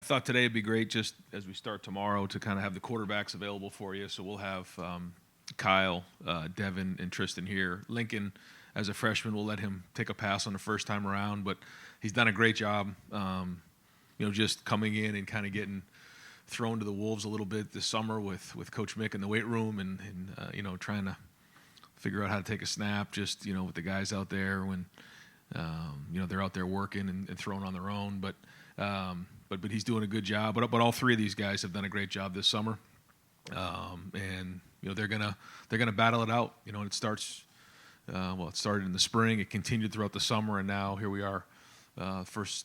I thought today would be great just as we start tomorrow to kind of have the quarterbacks available for you. So we'll have Kyle, Devin, and Tristan here. Lincoln, as a freshman, we'll let him take a pass on the first time around, but he's done a great job, just coming in and kind of getting thrown to the wolves a little bit this summer with Coach Mick in the weight room and trying to figure out how to take a snap just, with the guys out there when, they're out there working and throwing on their own. But he's doing a good job. But all three of these guys have done a great job this summer, and they're gonna battle it out. And it starts. It started in the spring. It continued throughout the summer, and now here we are, first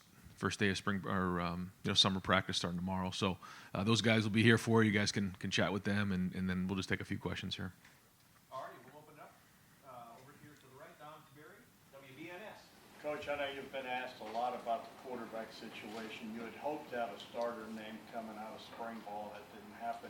day of spring or summer practice starting tomorrow. So those guys will be here for you. You guys can chat with them, and then we'll just take a few questions here. All right, we'll open up over here to the right. Don Tiberi, WBNS. Coach, I know you've been asked a lot about the quarterback situation. You had hoped to have a starter name coming out of spring ball. That didn't happen.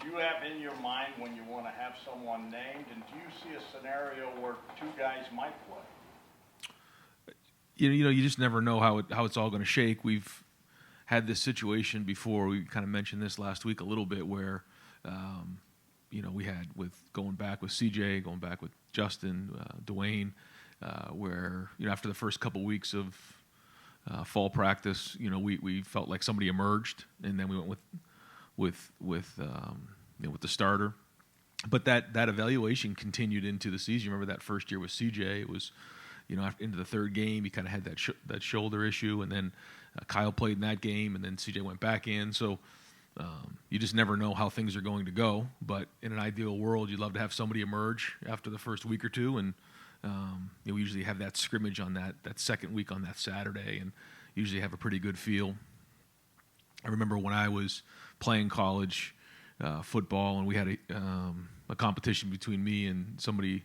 Do you have in your mind when you want to have someone named, and do you see a scenario where two guys might play? You just never know how it's all going to shake. We've had this situation before. We kind of mentioned this last week a little bit where, we had with going back with CJ, going back with Justin, Dwayne, where after the first couple weeks of fall practice, we felt like somebody emerged, and then we went with the starter. But that evaluation continued into the season. Remember that first year with CJ? It was, into the third game, he kind of had that shoulder issue, and then Kyle played in that game, and then CJ went back in. So you just never know how things are going to go. But in an ideal world, you'd love to have somebody emerge after the first week or two, and we usually have that scrimmage on that second week on that Saturday, and usually have a pretty good feel. I remember when I was playing college football, and we had a competition between me and somebody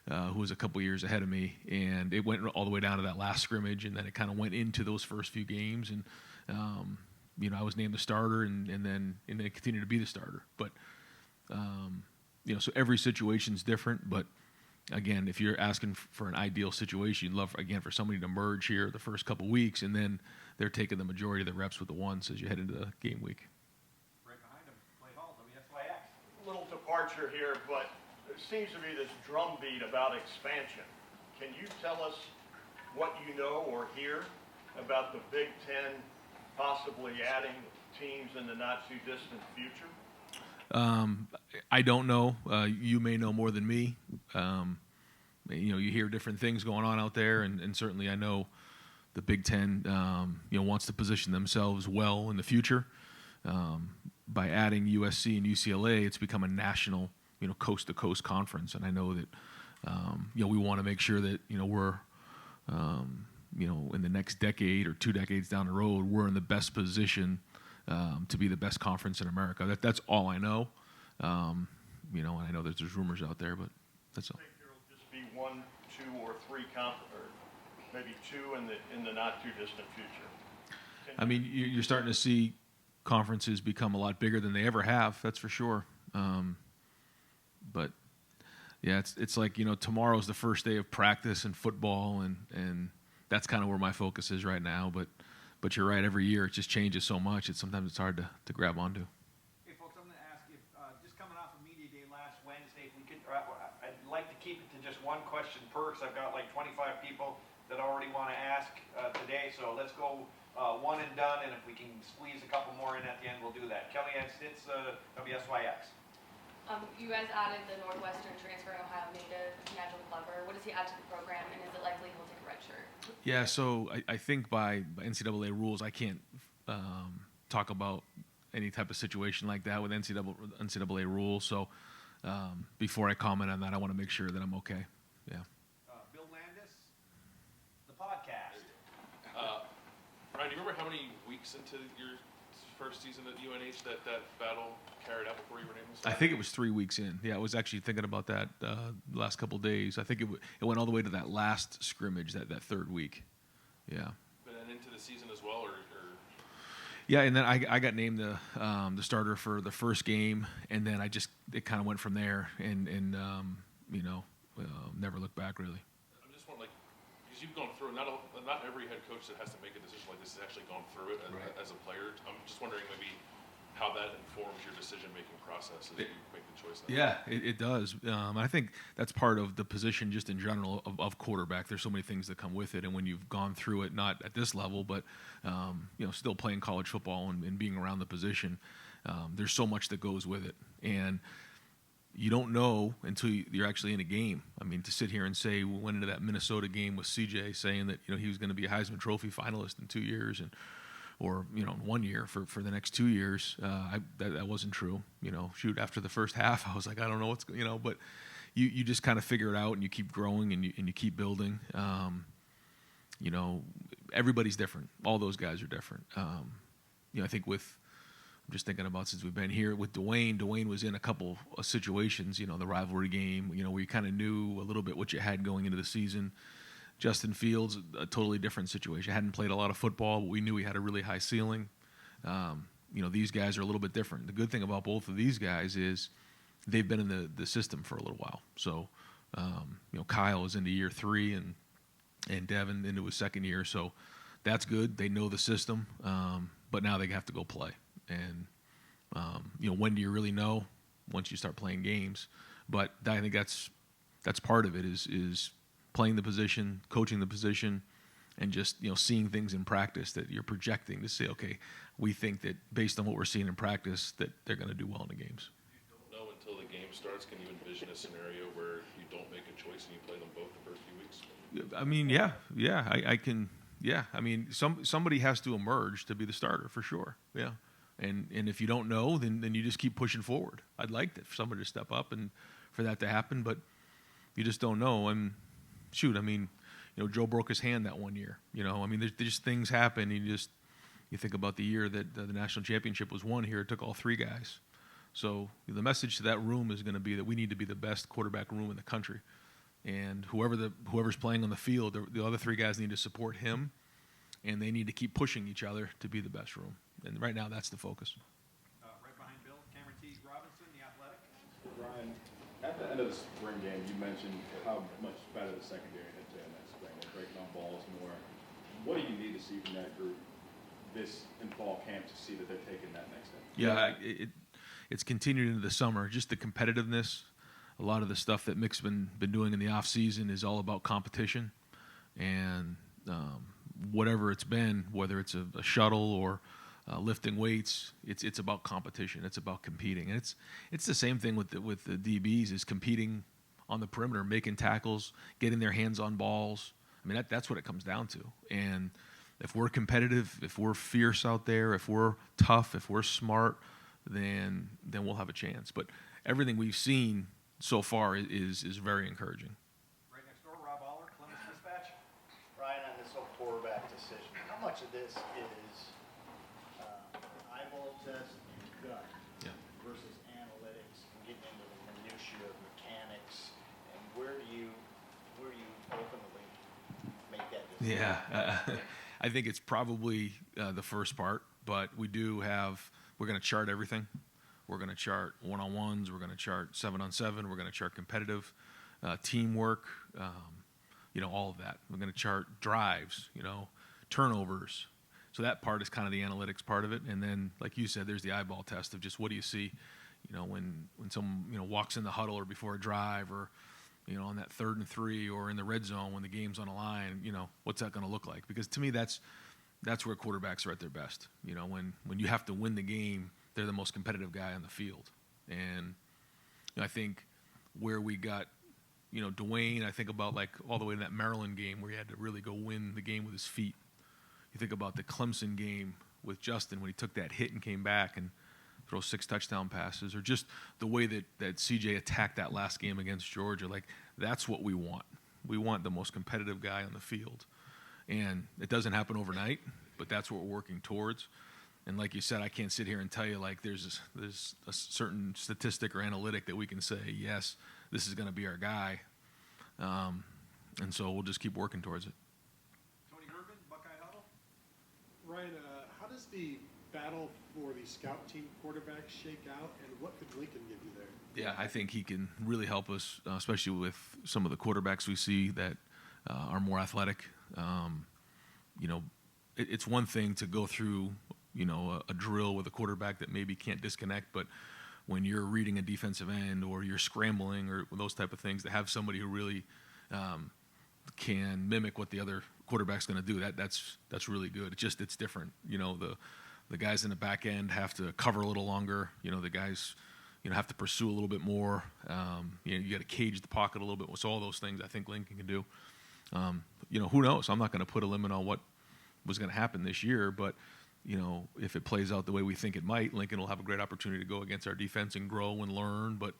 who was a couple years ahead of me, and it went all the way down to that last scrimmage, and then it kind of went into those first few games, and I was named the starter, and then continued to be the starter. But so every situation's different, but again, if you're asking for an ideal situation, you'd love, again, for somebody to merge here the first couple weeks, and then they're taking the majority of the reps with the ones as you head into the game week. Right behind him, Clay Hall, WSYX. Little departure here, but there seems to be this drumbeat about expansion. Can you tell us what you know or hear about the Big Ten possibly adding teams in the not-too-distant future? I don't know. You may know more than me. You hear different things going on out there, and certainly I know the Big Ten, wants to position themselves well in the future. By adding USC and UCLA, it's become a national, coast-to-coast conference, and I know that, we want to make sure that, we're, in the next decade or 2 decades down the road, we're in the best position to be the best conference in America. That's all I know. And I know there's rumors out there, but that's all. I think there will just be 1, 2, or 3 or maybe 2 in the not too distant future. I mean, you're starting to see conferences become a lot bigger than they ever have. That's for sure. But yeah, it's like tomorrow's the first day of practice and football, and that's kind of where my focus is right now. But you're right. Every year it just changes so much. Sometimes it's hard to grab onto. Hey, folks, I'm going to ask if, just coming off of Media Day last Wednesday, if we could, I'd like to keep it to just one question per, because I've got like 25 people that already want to ask today. So let's go one and done, and if we can squeeze a couple more in at the end, we'll do that. Kellyanne Stitz, WSYX. You guys added the Northwestern transfer Ohio native, Nigel Glover. What does he add to the program, and is it likely he'll take a red shirt? Yeah, so I think by NCAA rules, I can't talk about any type of situation like that with NCAA rules. So before I comment on that, I want to make sure that I'm okay. Yeah. Bill Landis, the podcast. Ryan, do you remember how many weeks into your first season at UNH that battle carried out before you were named the starter? I think it was 3 weeks in. Yeah, I was actually thinking about that the last couple of days. I think it went all the way to that last scrimmage, that third week. Yeah. And then into the season as well, or? Yeah, and then I got named the starter for the first game, and then it kind of went from there, and never looked back really. I'm just wondering, like, because you've gone through it, not every head coach that has to make a decision like this has actually gone through it Right. as a player. I'm just wondering maybe how that informs your decision-making process as you make the choice. Yeah, it does. I think that's part of the position just in general of quarterback. There's so many things that come with it, and when you've gone through it, not at this level, but still playing college football and being around the position, there's so much that goes with it, and you don't know until you're actually in a game. I mean, to sit here and say we went into that Minnesota game with CJ saying that he was going to be a Heisman Trophy finalist in 2 years or 1 year for the next 2 years, that wasn't true. Shoot, after the first half, I was like, I don't know what's but you just kind of figure it out and you keep growing and you keep building. Everybody's different. All those guys are different. I think I'm just thinking about since we've been here with Dwayne. Dwayne was in a couple of situations, the rivalry game, where you kind of knew a little bit what you had going into the season. Justin Fields, a totally different situation. Hadn't played a lot of football, but we knew he had a really high ceiling. These guys are a little bit different. The good thing about both of these guys is they've been in the system for a little while. So, Kyle is into year 3 and Devin into his second year. So that's good. They know the system, but now they have to go play. And, when do you really know? Once you start playing games. But I think that's part of it is playing the position, coaching the position, and just, seeing things in practice that you're projecting to say, okay, we think that based on what we're seeing in practice that they're going to do well in the games. You don't know until the game starts. Can you envision a scenario where you don't make a choice and you play them both the first few weeks? I mean, yeah, I can. Yeah, I mean, somebody has to emerge to be the starter for sure. Yeah, and if you don't know, then you just keep pushing forward. I'd like for somebody to step up and for that to happen, but you just don't know. And shoot, I mean, Joe broke his hand that 1 year. I mean, there's just things happen. You think about the year that the national championship was won here. It took all 3 guys. So the message to that room is going to be that we need to be the best quarterback room in the country. And whoever's playing on the field, the other 3 guys need to support him, and they need to keep pushing each other to be the best room. And right now, that's the focus. Right behind Bill, Cameron T. Robinson, The Athletic. Ryan, at the end of the spring game, you mentioned how much better the secondary had been that spring. They're breaking on balls more. What do you need to see from that group this in fall camp to see that they're taking that next step? Yeah, it's continued into the summer. Just the competitiveness. A lot of the stuff that Mick's been doing in the off season is all about competition, and whatever it's been, whether it's a shuttle or lifting weights, it's about competition. It's about competing, and it's the same thing with the DBs is competing on the perimeter, making tackles, getting their hands on balls. I mean that's what it comes down to. And if we're competitive, if we're fierce out there, if we're tough, if we're smart, then we'll have a chance. But everything we've seen so far is very encouraging. Right next door, Rob Aller, Columbus Dispatch. Ryan, on this whole quarterback decision, how much of this is eyeball test and gut Yeah. versus analytics and getting into the minutia of mechanics, and where do you ultimately make that decision? Yeah, I think it's probably the first part, but we're going to chart everything. We're going to chart one-on-ones. We're going to chart 7-on-7. We're going to chart competitive teamwork, all of that. We're going to chart drives, turnovers. So that part is kind of the analytics part of it. And then, like you said, there's the eyeball test of just what do you see, when someone, walks in the huddle or before a drive or, on that 3rd and 3 or in the red zone when the game's on a line, what's that going to look like? Because to me, that's where quarterbacks are at their best. When you have to win the game, they're the most competitive guy on the field. And I think where we got, Dwayne, I think about like all the way to that Maryland game where he had to really go win the game with his feet. You think about the Clemson game with Justin when he took that hit and came back and throw 6 touchdown passes, or just the way that CJ attacked that last game against Georgia. Like, that's what we want. We want the most competitive guy on the field. And it doesn't happen overnight, but that's what we're working towards. And like you said, I can't sit here and tell you like there's a certain statistic or analytic that we can say, yes, this is going to be our guy. And so we'll just keep working towards it. Tony Urban, Buckeye Huddle. Ryan, how does the battle for the scout team quarterbacks shake out, and what could Lincoln give you there? Yeah, I think he can really help us, especially with some of the quarterbacks we see that are more athletic. You know, it's one thing to go through, you know, a drill with a quarterback that maybe can't disconnect, but when you're reading a defensive end or you're scrambling or those type of things, to have somebody who really can mimic what the other quarterback's going to do, that's really good. It's different. You know, the guys in the back end have to cover a little longer. You know, the guys, you know, have to pursue a little bit more. You know, you got to cage the pocket a little bit. So all those things I think Lincoln can do. You know, who knows? I'm not going to put a limit on what was going to happen this year, but you know, if it plays out the way we think it might, Lincoln will have a great opportunity to go against our defense and grow and learn. But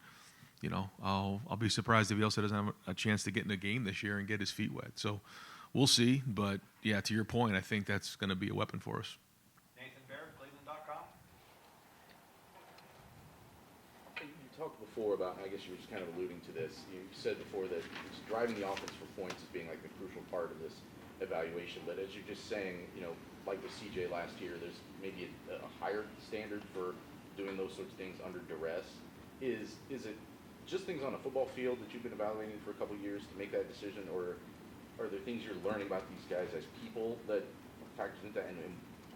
you know, I'll be surprised if he also doesn't have a chance to get in a game this year and get his feet wet. So we'll see. But yeah, to your point, I think that's going to be a weapon for us. Nathan Baird, Cleveland.com. You talked before about, I guess you were just kind of alluding to this, you said before that it's driving the offense for points as being like the crucial part of this evaluation, but as you're just saying, you know, like with CJ last year, there's maybe a higher standard for doing those sorts of things under duress. Is it just things on a football field that you've been evaluating for a couple of years to make that decision, or are there things you're learning about these guys as people that factors into that, and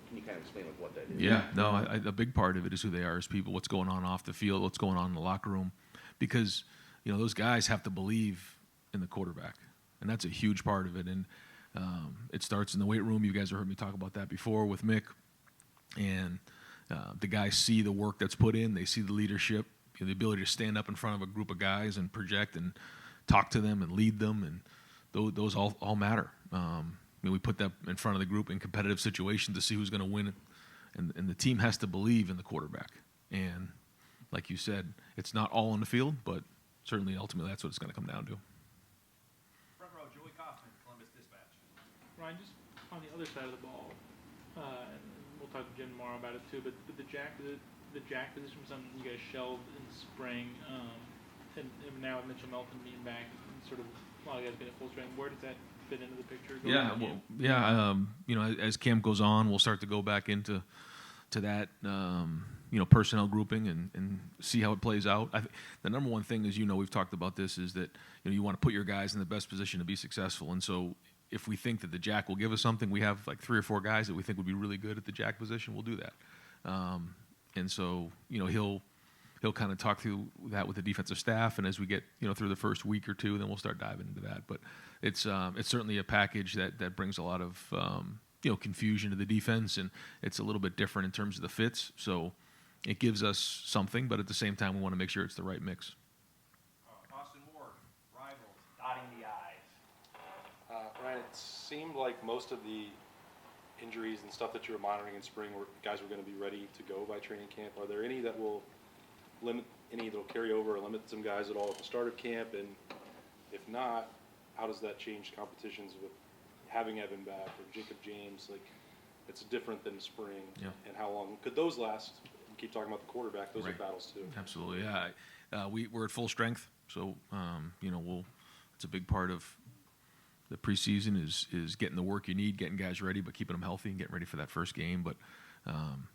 can you kind of explain like what that is? Yeah, no, a big part of it is who they are as people, what's going on off the field, what's going on in the locker room, because you know those guys have to believe in the quarterback, and that's a huge part of it. And it starts in the weight room. You guys have heard me talk about that before with Mick, and the guys see the work that's put in. They see the leadership, you know, the ability to stand up in front of a group of guys and project and talk to them and lead them, and those all matter. I mean, we put that in front of the group in competitive situations to see who's going to win, and the team has to believe in the quarterback. And like you said, it's not all on the field, but certainly ultimately that's what it's going to come down to. Front row, Joey Kaufman, Columbus Dispatch. Ryan, just on the other side of the ball, and we'll talk to Jim tomorrow about it too, but the jack position was something you guys shelved in the spring, and now with Mitchell Melton being back, and sort of a lot of guys being at full strength, where does that fit into the picture? You know, as camp goes on, we'll start to go back into that, you know, personnel grouping and see how it plays out. The number one thing is, you know, we've talked about this, is that you know you want to put your guys in the best position to be successful, and so if we think that the jack will give us something, we have like 3 or 4 guys that we think would be really good at the jack position. We'll do that, and so you know he'll kind of talk through that with the defensive staff, and as we get you know through the first week or two, then we'll start diving into that. But it's certainly a package that brings a lot of you know confusion to the defense, and it's a little bit different in terms of the fits. So it gives us something, but at the same time, we want to make sure it's the right mix. Austin Ward, Rivals, dotting the I's. Ryan, it seemed like most of the injuries and stuff that you were monitoring in spring were guys were going to be ready to go by training camp. Are there any that will limit, any that will carry over or limit some guys at all at the start of camp? And if not, how does that change competitions with having Evan back or Jacob James? Like, it's different than spring. Yeah. And how long could those last? We keep talking about the quarterback. Those Right. are battles too. Absolutely, yeah. We're at full strength, so you know it's a big part of the preseason is getting the work you need, getting guys ready, but keeping them healthy and getting ready for that first game. But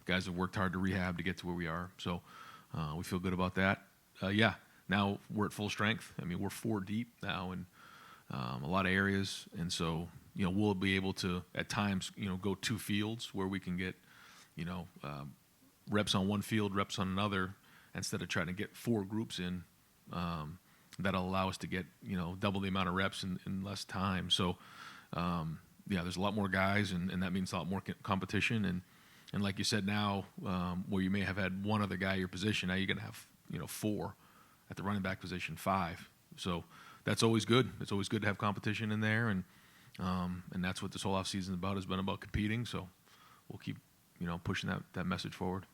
guys have worked hard to rehab to get to where we are, so we feel good about that. Yeah, now we're at full strength. I mean, we're 4 deep now in a lot of areas, and so you know we'll be able to at times you know go 2 fields where we can get you know reps on one field, reps on another, instead of trying to get 4 groups in. That'll allow us to get you know double the amount of reps in less time. So yeah, there's a lot more guys, and that means a lot more competition. And like you said, now where you may have had one other guy at your position, now you're going to have you know 4 at the running back position, 5. So that's always good. It's always good to have competition in there, and that's what this whole offseason is about. Has been about competing. So we'll keep you know pushing that message forward.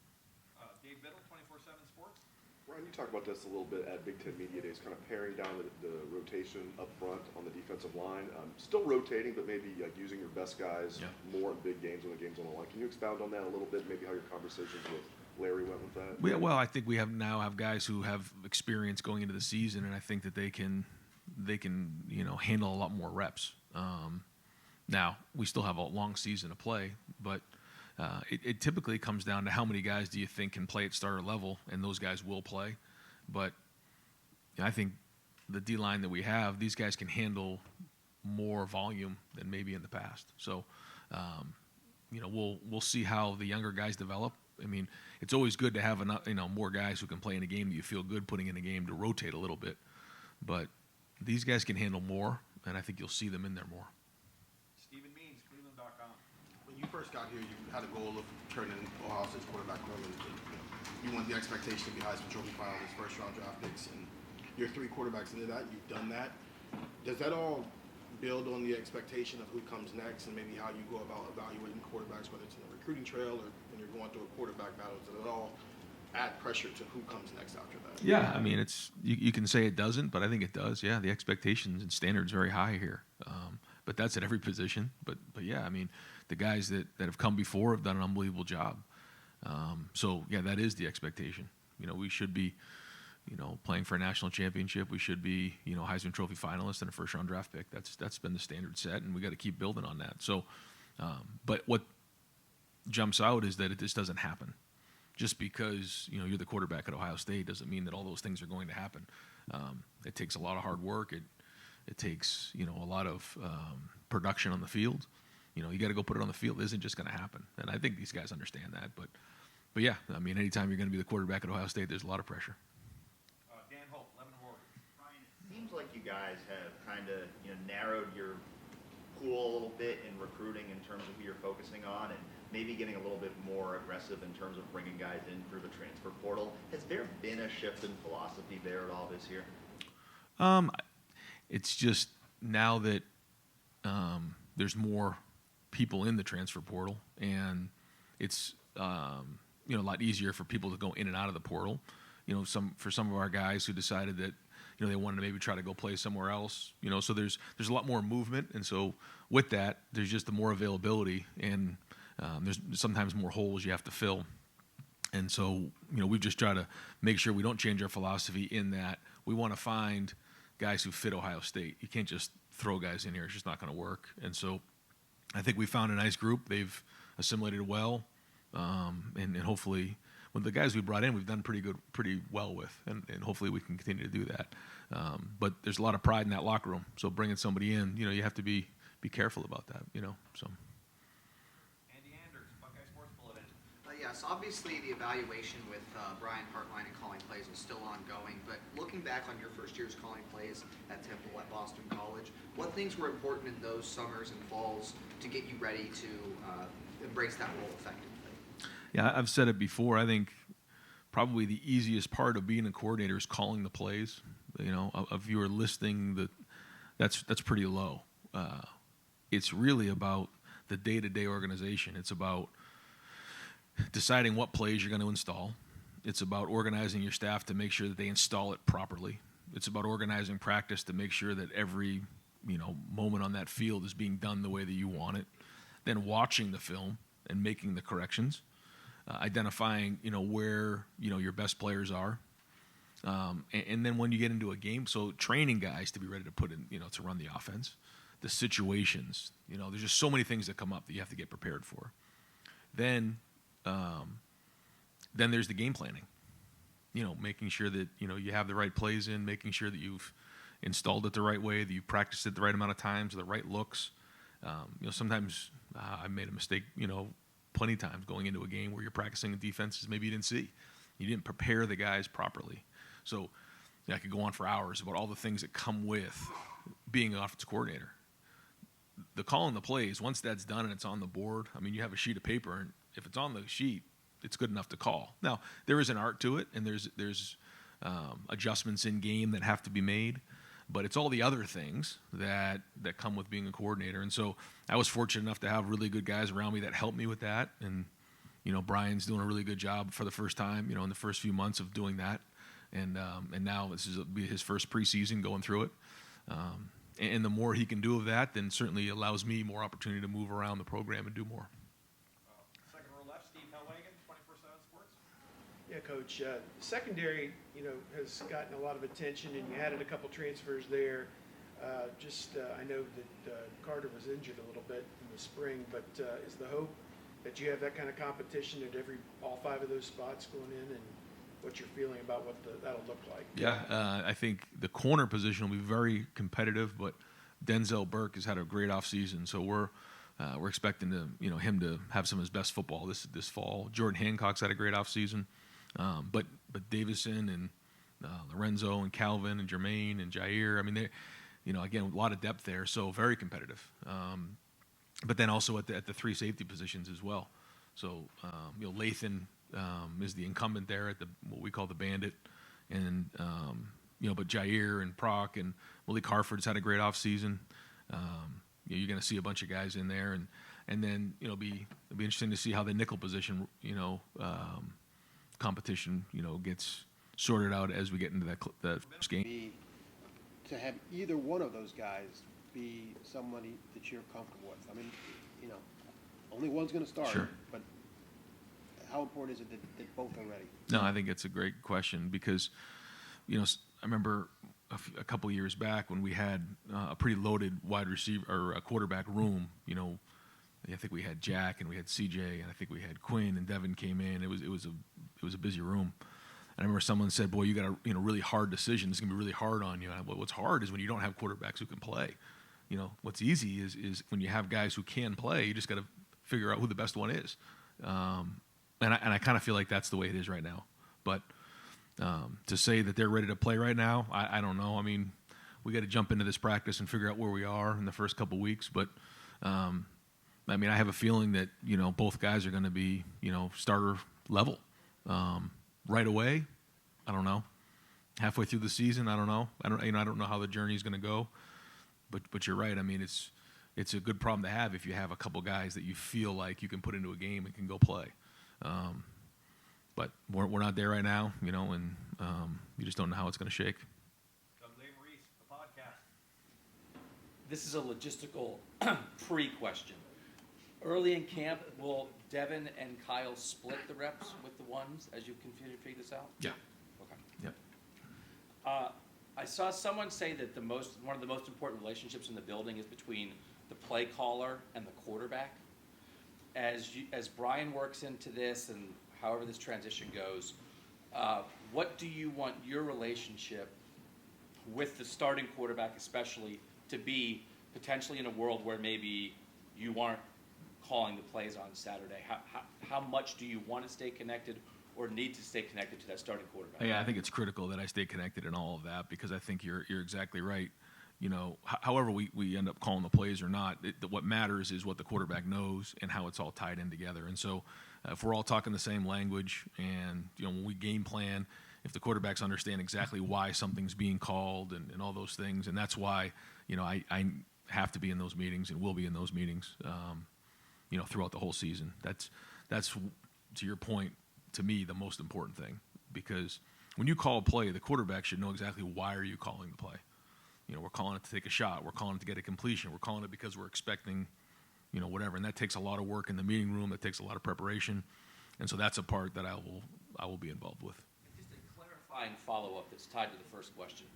Dave Biddle, 24/7 Sports. Ryan, you talked about this a little bit at Big Ten Media Days, kind of paring down the rotation up front on the defensive line. Still rotating, but maybe using your best guys more in big games when the game's on the line. Can you expound on that a little bit, maybe how your conversations with Larry went with that? Yeah, well, I think we now have guys who have experience going into the season, and I think that they can you know handle a lot more reps. Now we still have a long season to play, but it typically comes down to how many guys do you think can play at starter level, and those guys will play. But you know, I think the D-line that we have, these guys can handle more volume than maybe in the past. So, we'll see how the younger guys develop. I mean, it's always good to have more guys who can play in a game that you feel good putting in a game to rotate a little bit. But these guys can handle more, and I think you'll see them in there more. Stephen Means, Cleveland.com. When you first got here, you had a goal of turning Ohio State's quarterback room, and you want the expectation to be Heisman Trophy finalists, first-round draft picks, and you're 3 quarterbacks into that. You've done that. Does that all build on the expectation of who comes next, and maybe how you go about evaluating quarterbacks, whether it's in the recruiting trail or when you're going through a quarterback battle? Does it all add pressure to who comes next after that? Yeah, I mean, you can say it doesn't, but I think it does. Yeah, the expectations and standards very high here, but that's at every position. But yeah, I mean, the guys that have come before have done an unbelievable job. So yeah, that is the expectation. We should be, playing for a national championship. We should be, Heisman Trophy finalists and a first-round draft pick. That's been the standard set, and we got to keep building on that. So, but what jumps out is that this doesn't happen. Just because you're the quarterback at Ohio State doesn't mean that all those things are going to happen. It takes a lot of hard work. It takes a lot of production on the field. You got to go put it on the field. It isn't just going to happen, and I think these guys understand that. But yeah, I mean, anytime you're going to be the quarterback at Ohio State, there's a lot of pressure. Dan Hope, Lebanon Warriors. Ryan, it seems like you guys have kind of narrowed your pool a little bit in recruiting in terms of who you're focusing on, and maybe getting a little bit more aggressive in terms of bringing guys in through the transfer portal. Has there been a shift in philosophy there at all this year? It's just now that there's more people in the transfer portal, and it's a lot easier for people to go in and out of the portal. For some of our guys who decided that they wanted to maybe try to go play somewhere else. So there's a lot more movement, and so with that, there's just the more availability, and there's sometimes more holes you have to fill. And so we've just tried to make sure we don't change our philosophy in that we want to find guys who fit Ohio State. You can't just throw guys in here; it's just not going to work. And so I think we found a nice group. They've assimilated well, and hopefully, with the guys we brought in, we've done pretty well with, and hopefully we can continue to do that. But there's a lot of pride in that locker room. So bringing somebody in, you have to be careful about that. So. Andy Anders, Buckeye Sports Bulletin. Yes, obviously the evaluation with Brian Hartline and calling plays is still ongoing, but looking back on your first year's calling plays at Temple, at Boston College, what things were important in those summers and falls to get you ready to embrace that role effectively? Yeah, I've said it before. I think probably the easiest part of being a coordinator is calling the plays. If you are listing that's pretty low. It's really about the day-to-day organization. It's about deciding what plays you're going to install. It's about organizing your staff to make sure that they install it properly. It's about organizing practice to make sure that every moment on that field is being done the way that you want it. Then watching the film and making the corrections. Identifying, where, your best players are. And then when you get into a game, so training guys to be ready to put in, to run the offense, the situations, there's just so many things that come up that you have to get prepared for. Then there's the game planning, making sure that, you have the right plays in, making sure that you've installed it the right way, that you practiced it the right amount of times, the right looks. Sometimes I made a mistake, plenty of times going into a game where you're practicing defenses maybe you didn't see. You didn't prepare the guys properly. So I could go on for hours about all the things that come with being an offensive coordinator. The calling the plays, once that's done and it's on the board, I mean, you have a sheet of paper, and if it's on the sheet, it's good enough to call. Now, there is an art to it, and there's adjustments in game that have to be made. But it's all the other things that come with being a coordinator. And so I was fortunate enough to have really good guys around me that helped me with that. And, Brian's doing a really good job for the first time, in the first few months of doing that. And now this is be his first preseason going through it. And the more he can do of that, then certainly allows me more opportunity to move around the program and do more. Second row left, Steve Hellwagen, 24/7 Sports. Yeah, Coach. Secondary, has gotten a lot of attention, and you added a couple transfers there. I know that Carter was injured a little bit in the spring, but is the hope that you have that kind of competition at all 5 of those spots going in, and what you're feeling about what that'll look like? Yeah, I think the corner position will be very competitive, but Denzel Burke has had a great offseason, so we're expecting him to have some of his best football this fall. Jordan Hancock's had a great offseason, but Davison and Lorenzo and Calvin and Jermaine and Jair, I mean, they, again, a lot of depth there, so very competitive. But then also at the three safety positions as well. So Lathan is the incumbent there at what we call the Bandit, and but Jair and Proc and Malik Harford's had a great offseason. You're going to see a bunch of guys in there, and then it'll be interesting to see how the nickel position competition gets sorted out as we get into that game. To have either one of those guys be somebody that you're comfortable with. I mean, only one's going to start. Sure. But how important is it that both are ready? No, I think it's a great question because, I remember a couple of years back when we had a pretty loaded wide receiver or a quarterback room. I think we had Jack and we had CJ and I think we had Quinn and Devin came in. It was a busy room. And I remember someone said, "Boy, you got a really hard decision. It's gonna be really hard on you." And what's hard is when you don't have quarterbacks who can play. What's easy is when you have guys who can play. You just got to figure out who the best one is. And I kind of feel like that's the way it is right now. But to say that they're ready to play right now, I don't know. I mean, we got to jump into this practice and figure out where we are in the first couple weeks. But I have a feeling that both guys are going to be starter level right away. I don't know. Halfway through the season, I don't know. I don't know how the journey is going to go. But you're right. I mean, it's a good problem to have if you have a couple guys that you feel like you can put into a game and can go play. But we're not there right now, and you just don't know how it's going to shake. Maurice, the podcast. This is a logistical pre-question. Early in camp, will Devin and Kyle split the reps with the ones as you continue to figure this out? Yeah. Okay. Yep. I saw someone say that one of the most important relationships in the building is between the play caller and the quarterback. As Brian works into this and however this transition goes, what do you want your relationship with the starting quarterback especially to be potentially in a world where maybe you aren't calling the plays on Saturday? How much do you want to stay connected or need to stay connected to that starting quarterback? Yeah, I think it's critical that I stay connected in all of that because I think you're exactly right. However we end up calling the plays or not, what matters is what the quarterback knows and how it's all tied in together. And so if we're all talking the same language and, when we game plan, if the quarterbacks understand exactly why something's being called and all those things, and that's why, I have to be in those meetings and will be in those meetings, throughout the whole season. That's to your point, to me, the most important thing because when you call a play, the quarterback should know exactly why are you calling the play. We're calling it to take a shot. We're calling it to get a completion. We're calling it because we're expecting, whatever. And that takes a lot of work in the meeting room. That takes a lot of preparation. And so that's a part that I will be involved with. Just a clarifying follow-up that's tied to the first question.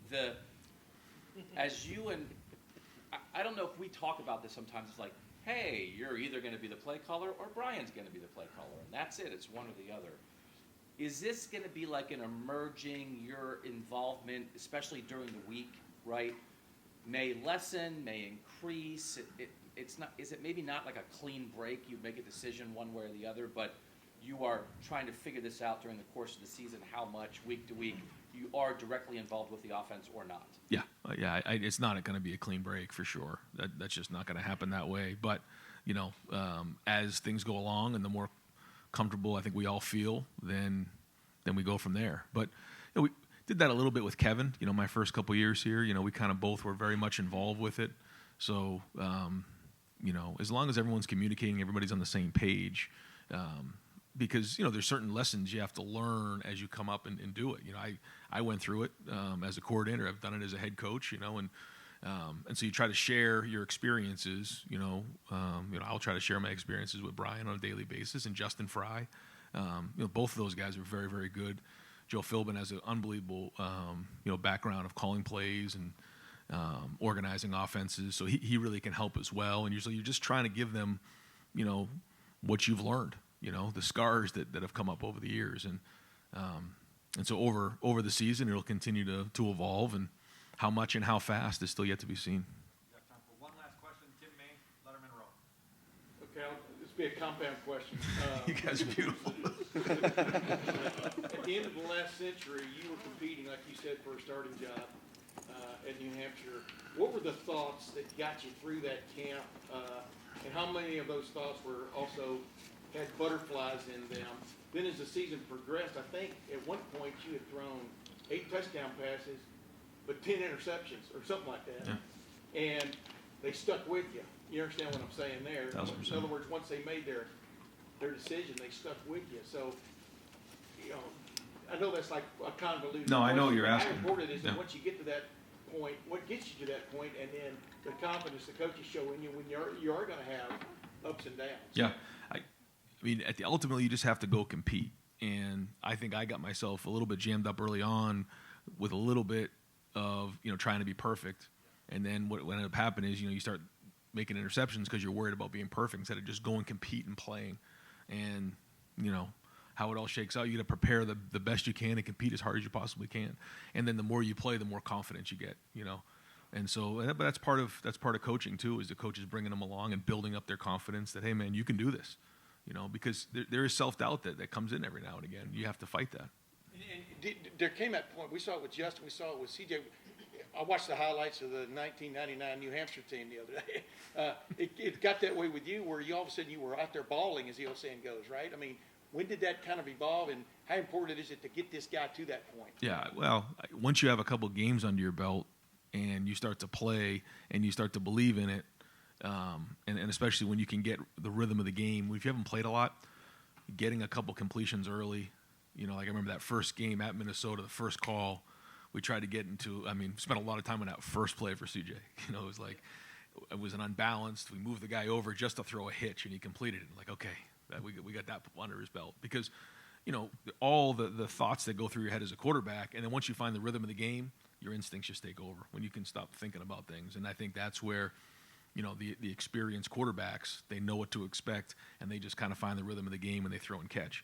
I don't know if we talk about this sometimes. It's like, hey, you're either going to be the play caller or Brian's going to be the play caller. And that's it. It's one or the other. Is this going to be like an emerging, your involvement, especially during the week, right? May lessen, may increase. Is it maybe not like a clean break? You make a decision one way or the other, but you are trying to figure this out during the course of the season, how much week to week you are directly involved with the offense or not. Yeah. It's not going to be a clean break for sure. That's just not going to happen that way. But, as things go along and the more comfortable I think we all feel, then we go from there. But we did that a little bit with Kevin. My first couple years here, we kind of both were very much involved with it. So, as long as everyone's communicating, everybody's on the same page, because there's certain lessons you have to learn as you come up and do it. I went through it as a coordinator. I've done it as a head coach. And so you try to share your experiences. I'll try to share my experiences with Brian on a daily basis and Justin Fry. Both of those guys are very, very good. Joe Philbin has an unbelievable, background of calling plays and organizing offenses, so he really can help as well. And usually, you're just trying to give them, what you've learned, the scars that have come up over the years, and so over the season, it'll continue to evolve, and how much and how fast is still yet to be seen. be a compound question. You guys are beautiful. At the end of the last century, you were competing, like you said, for a starting job at New Hampshire. What were the thoughts that got you through that camp? And how many of those thoughts were also had butterflies in them? Then as the season progressed, I think at one point you had thrown 8 touchdown passes, but 10 interceptions or something like that. Yeah. And they stuck with you. You understand what I'm saying there? 1000%. In other words, once they made their decision, they stuck with you. So, you know, I know that's like a convoluted. No, I know what question, you're but asking. How important it is that Yeah. once you get to that point, what gets you to that point, and then the confidence the coaches show in you when you are going to have ups and downs. Yeah, I mean, ultimately, you just have to go compete. And I think I got myself a little bit jammed up early on with a little bit of, trying to be perfect. And then what ended up happening is, you start making interceptions because you're worried about being perfect instead of just going compete and playing. And, how it all shakes out, you got to prepare the best you can and compete as hard as you possibly can. And then the more you play, the more confidence you get, And so, but that's part of coaching too, is the coaches bringing them along and building up their confidence that, hey man, you can do this, because there is self-doubt that comes in every now and again. You have to fight that. And there came that point. We saw it with Justin. We saw it with CJ. I watched the highlights of the 1999 New Hampshire team the other day. It got that way with you, where you all of a sudden you were out there balling, as the old saying goes, right? I mean, when did that kind of evolve, and how important is it to get this guy to that point? Yeah, well, once you have a couple games under your belt and you start to play and you start to believe in it, and especially when you can get the rhythm of the game. If you haven't played a lot, getting a couple completions early, like I remember that first game at Minnesota, the first call, we tried to get into, spent a lot of time on that first play for CJ. It was an unbalanced. We moved the guy over just to throw a hitch, and he completed it. Like, okay, we got that under his belt. Because, all the thoughts that go through your head as a quarterback, and then once you find the rhythm of the game, your instincts just take over when you can stop thinking about things. And I think that's where, the experienced quarterbacks, they know what to expect, and they just kind of find the rhythm of the game and they throw and catch.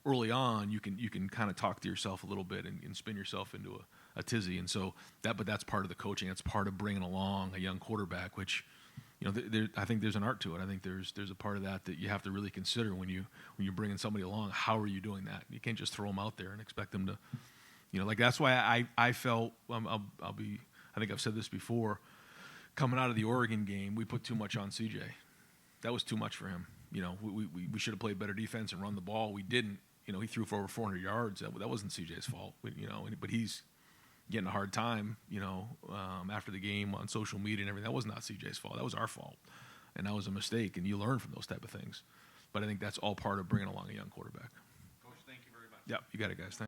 Early on, you can kind of talk to yourself a little bit and spin yourself into a tizzy. And so but that's part of the coaching. That's part of bringing along a young quarterback, which, I think there's an art to it. I think there's a part of that you have to really consider when you're bringing somebody along. How are you doing that? You can't just throw them out there and expect them to, that's why I felt, I think I've said this before, coming out of the Oregon game, we put too much on CJ. That was too much for him. We should have played better defense and run the ball. We didn't. He threw for over 400 yards. That wasn't CJ's fault. But he's getting a hard time, after the game on social media and everything. That was not CJ's fault. That was our fault. And that was a mistake, and you learn from those type of things. But I think that's all part of bringing along a young quarterback. Coach, thank you very much. Yeah, you got it, guys. Thanks.